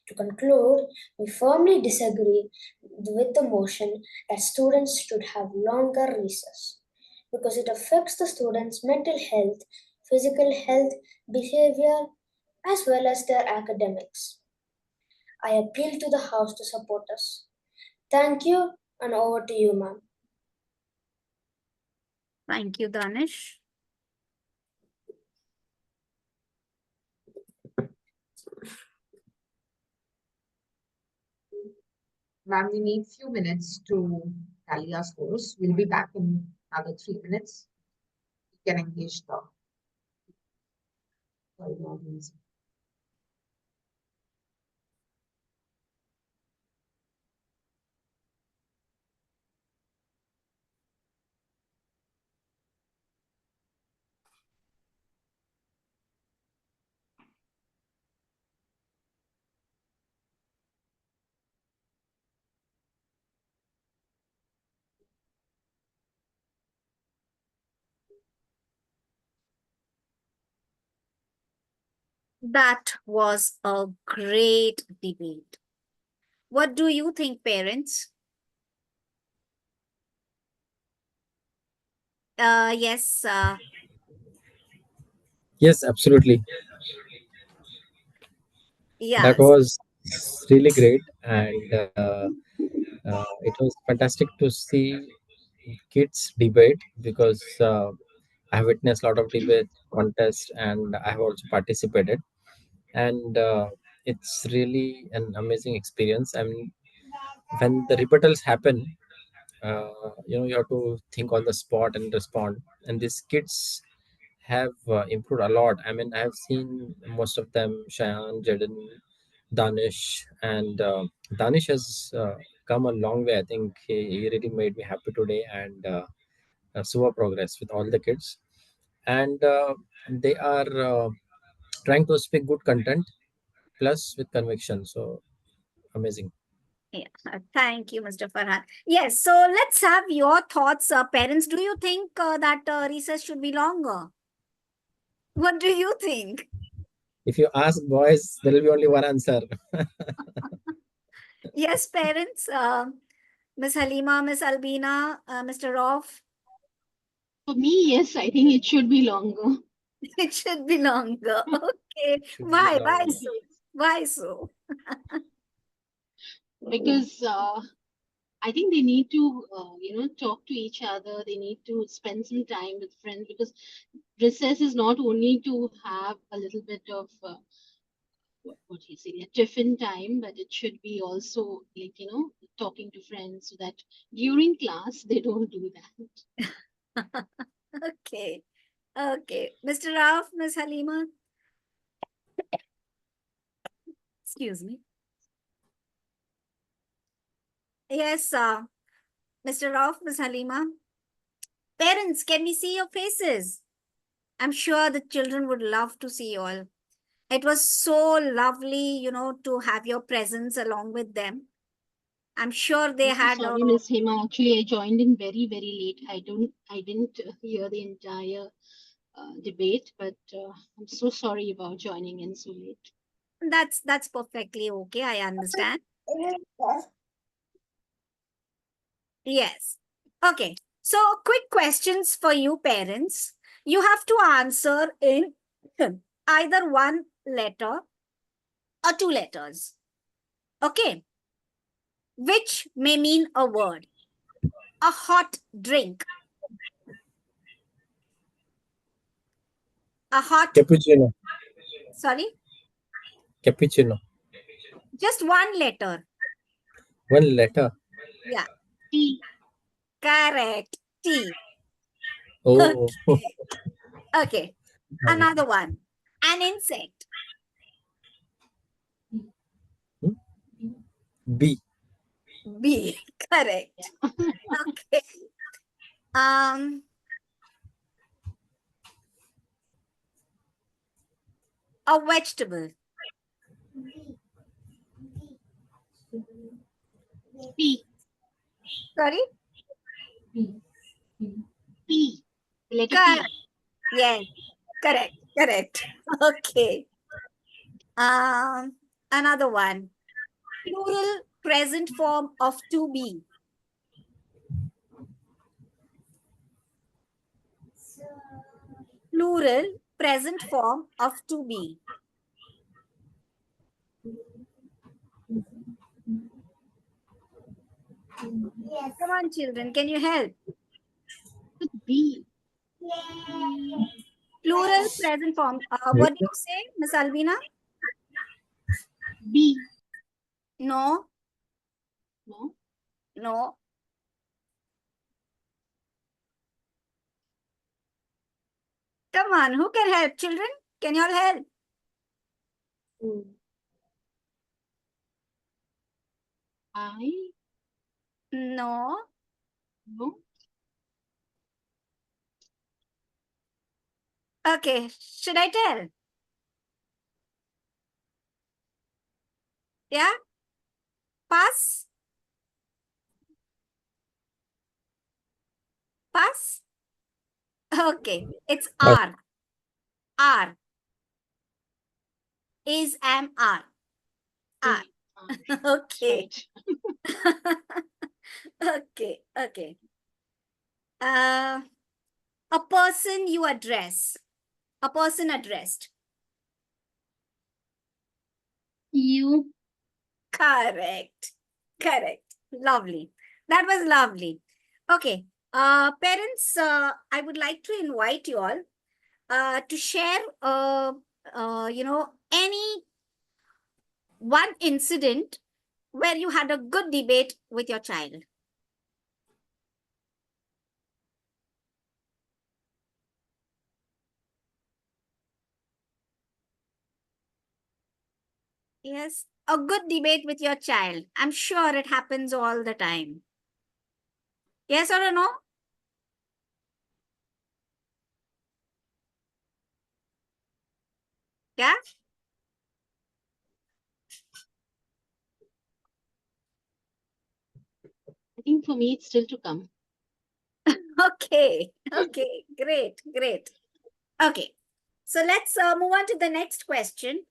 To conclude, we firmly disagree with the motion that students should have longer recess because it affects the students' mental health, physical health, behavior, as well as their academics. I appeal to the House to support us. Thank you, and over to you, ma'am. Thank you, Danish. Ma'am, we need few minutes to tally our scores. We'll be back in another 3 minutes. You can engage the audience. That was a great debate. What do you think, parents? Yes, Yes, absolutely. That yes, was really great, and it was fantastic to see kids debate because I have witnessed a lot of debate contests and I have also participated, and it's really an amazing experience. I mean, when the rebuttals happen, you have to think on the spot and respond, and these kids have improved a lot. I mean, I have seen most of them, Shayan, Jaden, Danish, and Danish has come a long way. I think he really made me happy today, and super progress with all the kids, and they are trying to speak good content plus with conviction. So amazing. Yeah, thank you, Mr. Farhan. Yes, so let's have your thoughts. Parents, do you think that recess should be longer? What do you think? If you ask boys, there will be only one answer. Yes, parents. Miss Halima, Miss Albina, Mr. Roff. For me, yes, I think it should be longer It should be longer. Okay. Should be Why? Why longer. so? Why so? because I think they need to, talk to each other. They need to spend some time with friends because recess is not only to have a little bit of what you say, a tiffin time, but it should be also like talking to friends so that during class they don't do that. Okay. Okay. Mr. Raf, Miss Halima. Excuse me. Yes, Mr. Raf, Miss Halima. Parents, can we see your faces? I'm sure the children would love to see you all. It was so lovely, to have your presence along with them. I'm sure they I'm so had a sorry, Miss Hema. Actually, I joined in very, very late. I didn't hear the entire debate, but I'm so sorry about joining in so late. that's perfectly okay. I understand. Yes. Okay. So quick questions for you parents. You have to answer in either one letter or two letters. Okay. Which may mean a word. A hot drink. A hot, Cappuccino. sorry, Cappuccino. just one letter. One letter. Yeah. Tea, Correct. T. Oh, Okay. Okay. Another one. An insect. B. B. Correct. Okay. Um, a vegetable. P, Sorry? P, the letter Correct. P. Yes. Correct. Correct. Okay. Um, Another one. Plural present form of to be. Plural present form of to be. Come on, children. Can you help? With B, Plural present form. B. What do you say, Miss Albina? B. No, No, no. Come on, who can help? Children, can you all help? I, No. no, Okay, should I tell? Yeah? Pass? Pass? Okay, it's Pass. R. R. Is am R. R. A, R. Okay. Right. Okay, okay. Uh, a person you address. A person addressed. You. Correct. Correct. Lovely. That was lovely. Okay. Parents, I would like to invite you all to share, any one incident where you had a good debate with your child. Yes, a good debate with your child. I'm sure it happens all the time. Yes or no? Yeah? I think for me, it's still to come. Okay, okay, great, great. Okay, so let's move on to the next question.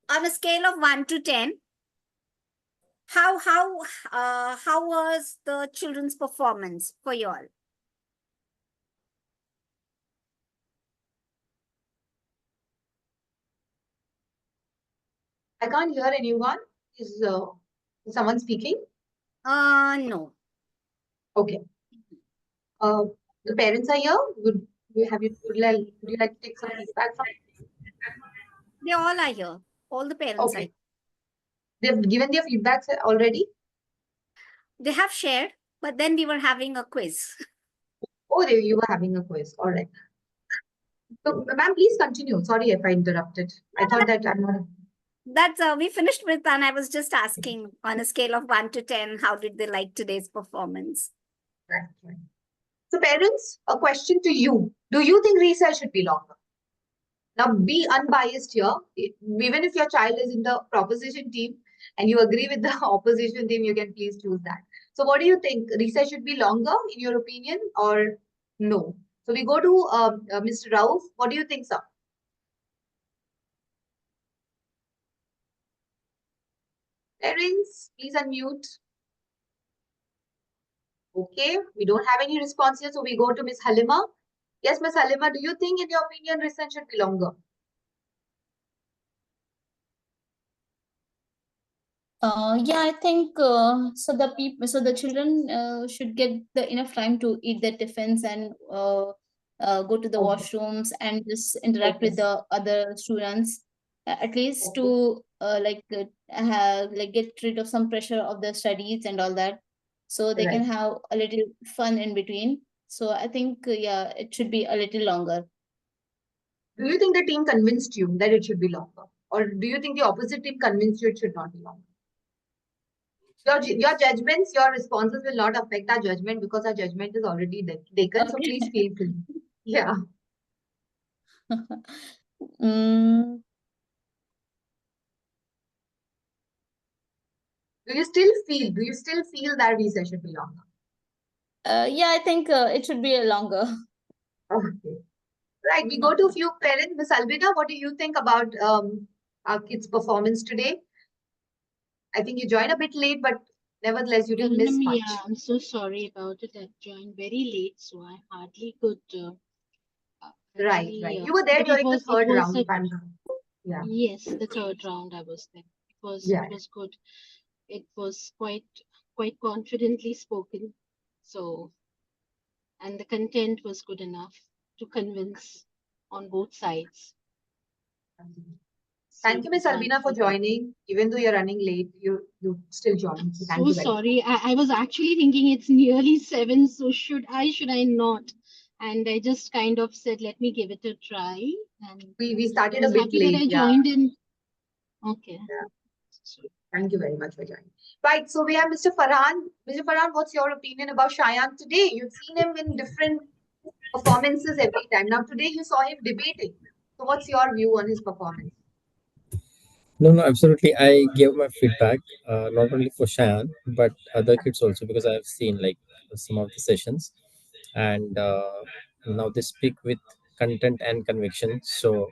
On a scale of 1 to 10, how was the children's performance for you all? I can't hear anyone. Is someone speaking? No. Okay. Uh, the parents are here. Would you like to take some feedback from? They all are here. All the parents are here. Okay. They've given their feedbacks already. They have shared, but then we were having a quiz. Oh, you were having a quiz. All right. So, ma'am, please continue. Sorry if I interrupted. I thought that I'm not. That's we finished with, and I was just asking on a scale of 1 to 10, how did they like today's performance? Right, right. So, parents, a question to you. Do you think recess should be longer? Now, be unbiased here. Even if your child is in the proposition team and you agree with the opposition team, you can please choose that. So, what do you think? Recess should be longer, in your opinion, or no? So, we go to Mr. Rauf. What do you think, sir? Parents, please unmute. Okay, we don't have any response here, so we go to Miss Halima. Yes, Miss Halima, do you think, in your opinion, recess should be longer? Yeah, I think so the children should get the enough time to eat their tiffins and go to the Okay, washrooms and just interact okay, with the other students, at least okay, to have like get rid of some pressure of the studies and all that, so they can right. have a little fun in between. So I think yeah, it should be a little longer. Do you think the team convinced you that it should be longer? Or do you think the opposite team convinced you it should not be longer? Your judgments, your responses will not affect our judgment because our judgment is already taken. So please Okay. feel free. Yeah. mm, Do you still feel that visa should be longer? yeah, I think it should be longer. Okay. Right. We go to a few parents. Miss Albina, what do you think about our kids' performance today? I think you joined a bit late, but nevertheless, you didn't miss Yeah, much. I'm so sorry about it. I joined very late, so I hardly could Right, actually. right. You were there But it during the was it third was round, a if I'm wrong. Yeah, yes, the third round I was there. yeah. It was good. It was quite confidently spoken. So and the content was good enough to convince on both sides. So Thank it you, Miss was Albina, for wonderful there. joining. Even though you're running late, you still joined. So thank So you very much. sorry. I was actually thinking it's nearly 7, so should I not? And I just kind of said, let me give it a try. And We I started a was bit happy that late. I Yeah, joined in. Okay. yeah. So Thank you very much for joining. Right. So we have Mr. Farhan. Mr. Farhan, what's your opinion about Shayan today? You've seen him in different performances every time. Now today you saw him debating. So what's your view on his performance? No, no, absolutely. I gave my feedback, not only for Shayan, but other kids also, because I have seen like some of the sessions, and now they speak with content and conviction. So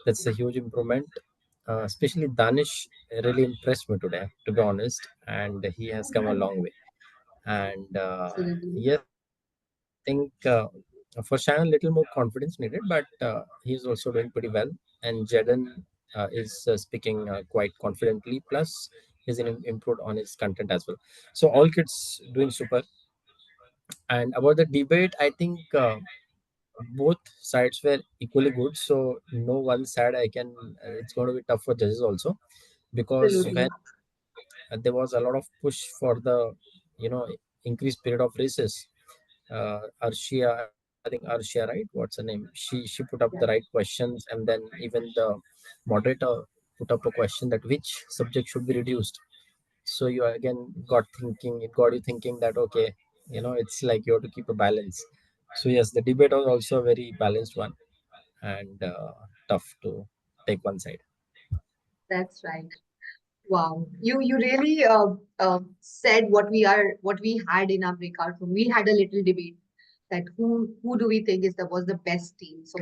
that's a huge improvement. Especially Danish really impressed me today, to be honest, and he has come a long way. And Absolutely. yes, I think for Shannon, little more confidence needed, but he's also doing pretty well. And Jaden is speaking quite confidently. Plus, he's improved on his content as well. So all kids doing super. And about the debate, I think both sides were equally good. So no one side I can. It's going to be tough for judges also, because when Absolutely. there was a lot of push for the you know increased period of races. Arshia, I think Arshia, right? What's her name? She put up the Yeah. right questions, and then even the moderator put up a question that which subject should be reduced. So you again got thinking. It got you thinking that okay, it's like you have to keep a balance. So yes, the debate was also a very balanced one, and tough to take one side. That's right. Wow, you really said what we had in our breakout room. We had a little debate that who do we think was the best team. So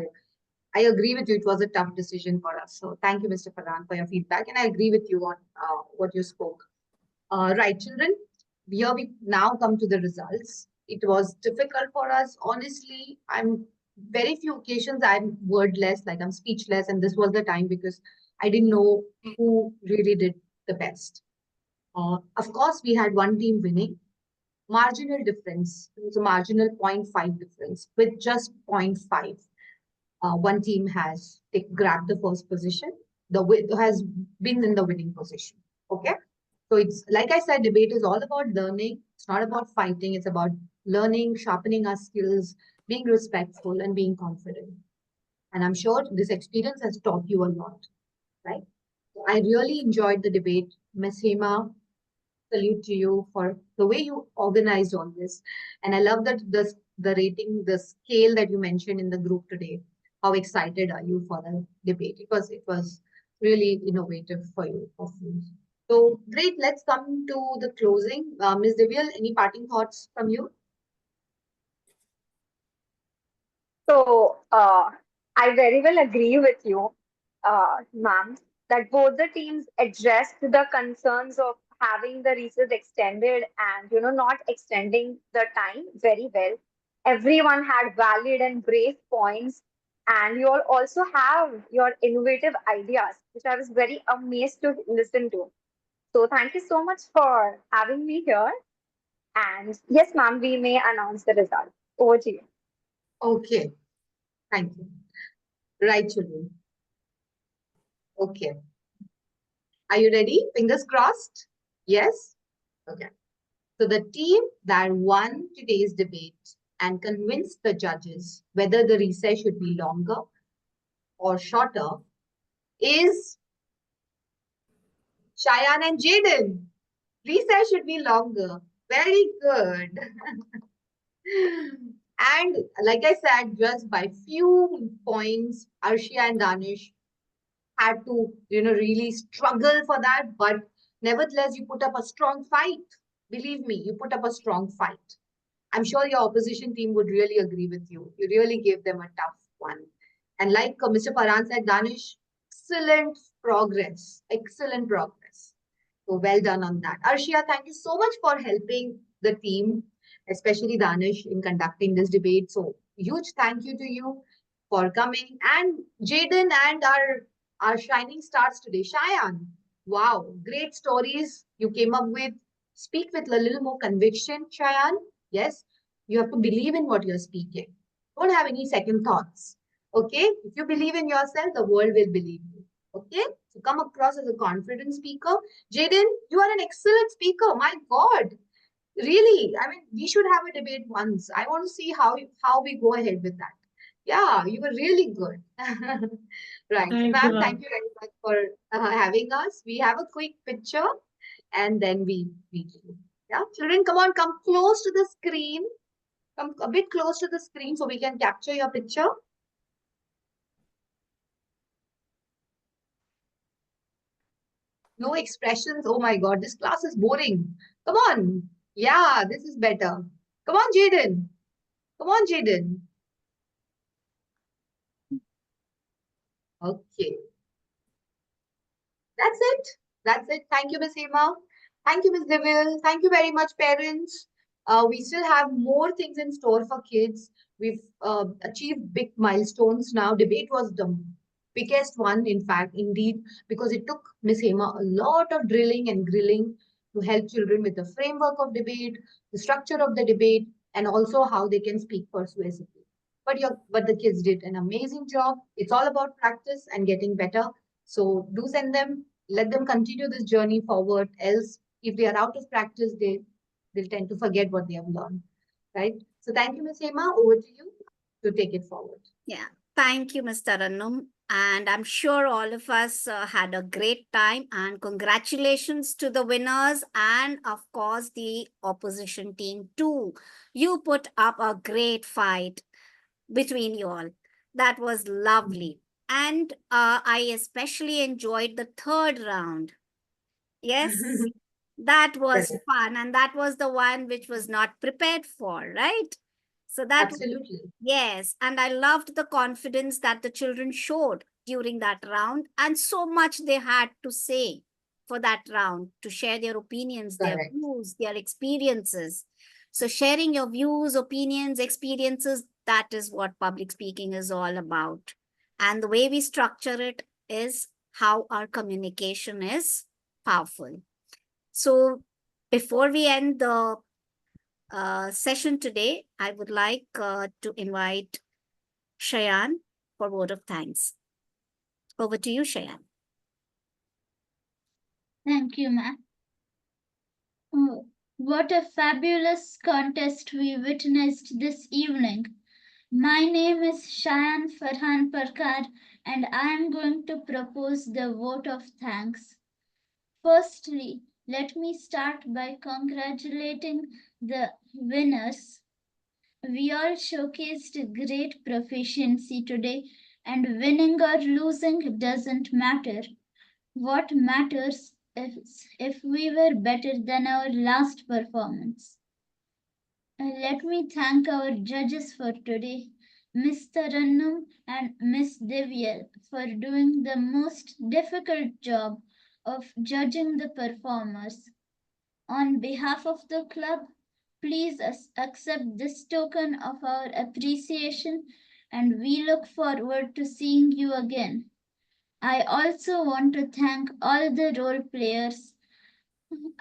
I agree with you. It was a tough decision for us. So thank you, Mr. Farhan, for your feedback, and I agree with you on what you spoke. Right, children. Here we now come to the results. It was difficult for us. Honestly, I'm very few occasions I'm wordless, like I'm speechless, and this was the time because I didn't know who really did the best. Of course, we had one team winning. Marginal difference. It was a marginal zero point 0.5 difference with just zero point 0.5. One team has grabbed the first position. Has been in the winning position. Okay. So it's like I said, debate is all about learning. It's not about fighting. It's about learning, sharpening our skills, being respectful, and being confident. And I'm sure this experience has taught you a lot, right? So I really enjoyed the debate. Miss Hema, salute to you for the way you organized all this. And I love that the rating, the scale that you mentioned in the group today. How excited are you for the debate? Because it was really innovative for you. So great. Let's come to the closing. Ms. Divyal, any parting thoughts from you? So, I very well agree with you, ma'am, that both the teams addressed the concerns of having the recess extended and, not extending the time very well. Everyone had valid and brave points, and you all also have your innovative ideas, which I was very amazed to listen to. So, thank you so much for having me here. And yes, ma'am, we may announce the result. Over to you. Okay. Thank you. Right, children. Okay. Are you ready? Fingers crossed? Yes? Okay. So the team that won today's debate and convinced the judges whether the recess should be longer or shorter is Cheyenne and Jaden. Recess should be longer. Very good. And like I said, just by few points, Arshia and Danish had to, really struggle for that. But nevertheless, you put up a strong fight. Believe me, you put up a strong fight. I'm sure your opposition team would really agree with you. You really gave them a tough one. And like Mr. Farhan said, Danish, excellent progress. Excellent progress. So well done on that. Arshia, thank you so much for helping the team, especially Danish, in conducting this debate. So huge thank you to you for coming. And Jaden and our shining stars today, Cheyenne. Wow, great stories you came up with. Speak with a little more conviction, Cheyenne. Yes, you have to believe in what you're speaking. Don't have any second thoughts. Okay? If you believe in yourself, the world will believe you. Okay? So come across as a confident speaker. Jaden, you are an excellent speaker. My God. Really, I mean, we should have a debate once. I want to see how we go ahead with that. Yeah, you were really good. Right. So, Thank you, ma'am, thank ma'am. you very much for having us. We have a quick picture and then we do. Yeah, children, come on, come close to the screen. Come a bit close to the screen so we can capture your picture. No expressions. Oh my God, this class is boring. Come on. Yeah, this is better. Come on, Jaden. Come on, Jaden. Okay. That's it. That's it. Thank you, Miss Hema. Thank you, Miss Deville. Thank you very much, parents. We still have more things in store for kids. We've achieved big milestones now. Debate was the biggest one, in fact, indeed, because it took Miss Hema a lot of drilling and grilling to help children with the framework of debate, the structure of the debate, and also how they can speak persuasively. But the kids did an amazing job. It's all about practice and getting better. So do send them, let them continue this journey forward. Else, if they are out of practice, they'll tend to forget what they have learned. Right? So thank you, Ms. Hema. Over to you to take it forward. Yeah. Thank you, Mr. Annum. And I'm sure all of us had a great time. And congratulations to the winners and, of course, the opposition team, too. You put up a great fight between you all. That was lovely. And I especially enjoyed the third round. Yes, that was Correct. fun. And that was the one which was not prepared for, right? So that, Absolutely. yes. And I loved the confidence that the children showed during that round, and so much they had to say for that round, to share their opinions, their Correct. views, their experiences. So, sharing your views, opinions, experiences, that is what public speaking is all about. And the way we structure it is how our communication is powerful. So, before we end the session today, I would like to invite Shayan for word of thanks. Over to you, Shayan. Thank you, ma'am. Oh, what a fabulous contest we witnessed this evening. My name is Shayan Farhan Parkar, and I am going to propose the vote of thanks. Firstly, let me start by congratulating the winners. We all showcased great proficiency today, and winning or losing doesn't matter. What matters is if we were better than our last performance. Let me thank our judges for today, Miss Tarannum and Miss Devyal, for doing the most difficult job of judging the performers. On behalf of the club, please accept this token of our appreciation, and we look forward to seeing you again. I also want to thank all the role players,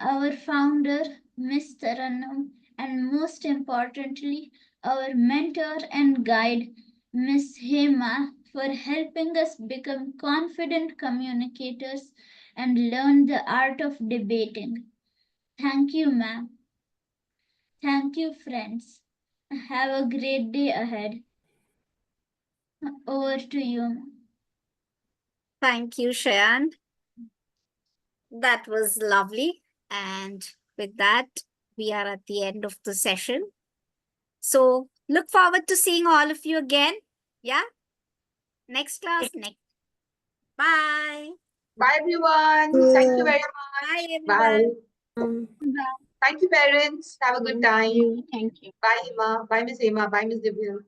our founder, Mr. Annam, and most importantly, our mentor and guide, Miss Hema, for helping us become confident communicators and learn the art of debating. Thank you, ma'am. Thank you, friends. Have a great day ahead. Over to you, ma'am. Thank you, Shayan. That was lovely. And with that, we are at the end of the session. So, look forward to seeing all of you again. Yeah? Next class, next. Bye. Bye, everyone. Thank you very much. Bye, Bye. everyone. Thank you, parents. Have a good time. Thank you. Bye, Hima. Bye, Miss Hema. Bye, Miss Divya.